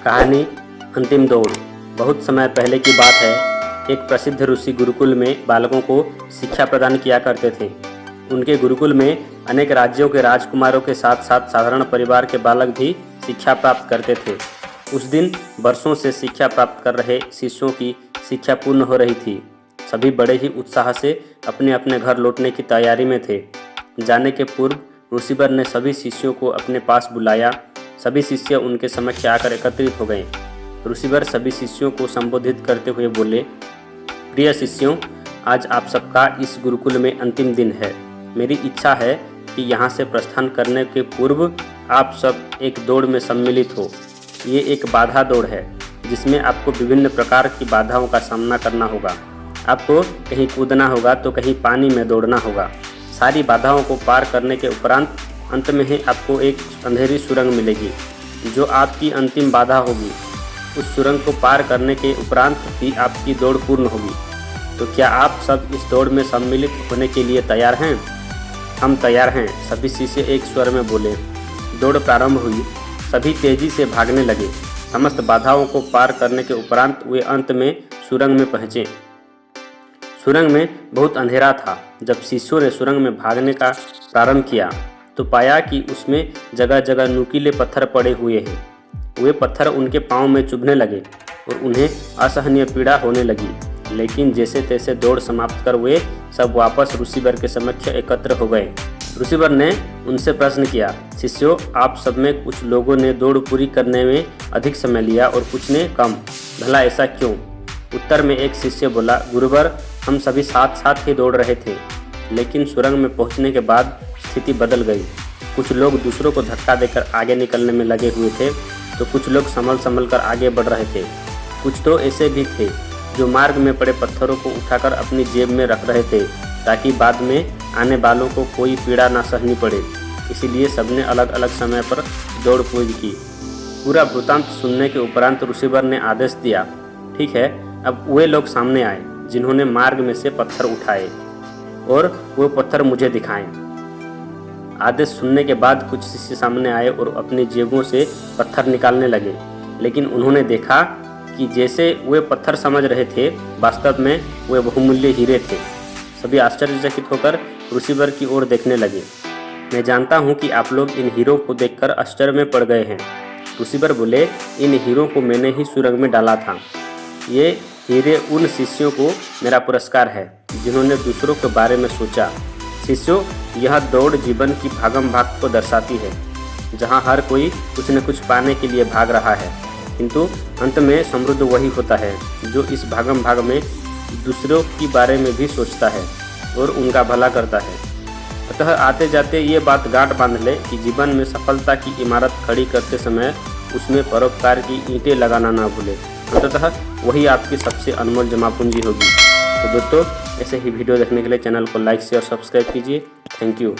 कहानी अंतिम दौड़। बहुत समय पहले की बात है। एक प्रसिद्ध ऋषि गुरुकुल में बालकों को शिक्षा प्रदान किया करते थे। उनके गुरुकुल में अनेक राज्यों के राजकुमारों के साथ साथ साधारण परिवार के बालक भी शिक्षा प्राप्त करते थे। उस दिन वर्षों से शिक्षा प्राप्त कर रहे शिष्यों की शिक्षा पूर्ण हो रही थी। सभी बड़े ही उत्साह से अपने अपने घर लौटने की तैयारी में थे। जाने के पूर्व ऋषिवर ने सभी शिष्यों को अपने पास बुलाया। सभी शिष्य उनके समक्ष आकर एकत्रित हो गए। ऋषिवर सभी शिष्यों को संबोधित करते हुए बोले, प्रिय शिष्यों, आज आप सबका इस गुरुकुल में अंतिम दिन है। मेरी इच्छा है कि यहाँ से प्रस्थान करने के पूर्व आप सब एक दौड़ में सम्मिलित हो। ये एक बाधा दौड़ है जिसमें आपको विभिन्न प्रकार की बाधाओं का सामना करना होगा। आपको कहीं कूदना होगा तो कहीं पानी में दौड़ना होगा। सारी बाधाओं को पार करने के उपरांत अंत में ही आपको एक अंधेरी सुरंग मिलेगी जो आपकी अंतिम बाधा होगी। उस सुरंग को पार करने के उपरांत ही आपकी दौड़ पूर्ण होगी। तो क्या आप सब इस दौड़ में सम्मिलित होने के लिए तैयार हैं? हम तैयार हैं, सभी शिष्य एक स्वर में बोले। दौड़ प्रारंभ हुई। सभी तेजी से भागने लगे। समस्त बाधाओं को पार करने के उपरांत वे अंत में सुरंग में पहुँचे। सुरंग में बहुत अंधेरा था। जब शिष्यों ने सुरंग में भागने का प्रारंभ किया तो पाया कि उसमें जगह जगह नुकीले पत्थर पड़े हुए हैं। वे पत्थर उनके पाँव में चुभने लगे और उन्हें असहनीय पीड़ा होने लगी। लेकिन जैसे तैसे दौड़ समाप्त कर वे सब वापस ऋषिवर के समक्ष एकत्र हो गए। ऋषिवर ने उनसे प्रश्न किया, शिष्यों, आप सब में कुछ लोगों ने दौड़ पूरी करने में अधिक समय लिया और कुछ ने कम। भला ऐसा क्यों? उत्तर में एक शिष्य बोला, गुरुवर, हम सभी साथ साथ ही दौड़ रहे थे, लेकिन सुरंग में पहुंचने के बाद स्थिति बदल गई। कुछ लोग दूसरों को धक्का देकर आगे निकलने में लगे हुए थे तो कुछ लोग संभल कर आगे बढ़ रहे थे। कुछ तो ऐसे भी थे जो मार्ग में पड़े पत्थरों को उठाकर अपनी जेब में रख रहे थे ताकि बाद में आने वालों को कोई पीड़ा ना सहनी पड़े। इसीलिए सबने अलग अलग समय पर दौड़ पूरी की। पूरा वृत्तांत सुनने के उपरांत ऋषिवर ने आदेश दिया, ठीक है, अब वे लोग सामने आए जिन्होंने मार्ग में से पत्थर उठाए और वो पत्थर मुझे दिखाएं। आदेश सुनने के बाद कुछ शिष्य सामने आए और अपनी जेबों से पत्थर निकालने लगे, लेकिन उन्होंने देखा कि जैसे वे पत्थर समझ रहे थे, वास्तव में वे बहुमूल्य हीरे थे। सभी आश्चर्यचकित होकर ऋषिवर की ओर देखने लगे। मैं जानता हूँ कि आप लोग इन हीरों को देखकर आश्चर्य में पड़ गए हैं। ऋषिवर बोले, इन हीरों को मैंने ही सुरंग में डाला था। ये हीरे उन शिष्यों को मेरा पुरस्कार है जिन्होंने दूसरों के बारे में सोचा। शिष्यों, यह दौड़ जीवन की भागम भाग को दर्शाती है, जहाँ हर कोई कुछ न कुछ पाने के लिए भाग रहा है, किंतु अंत में समृद्ध वही होता है जो इस भागम भाग में दूसरों के बारे में भी सोचता है और उनका भला करता है। अतः आते जाते ये बात गांठ बांध ले कि जीवन में सफलता की इमारत खड़ी करते समय उसमें परोपकार की ईंटें लगाना ना भूले। अंततः वही आपकी सबसे अनमोल जमा पूंजी होगी। तो दोस्तों, ऐसे ही वीडियो देखने के लिए चैनल को लाइक शेयर सब्सक्राइब कीजिए। Thank you.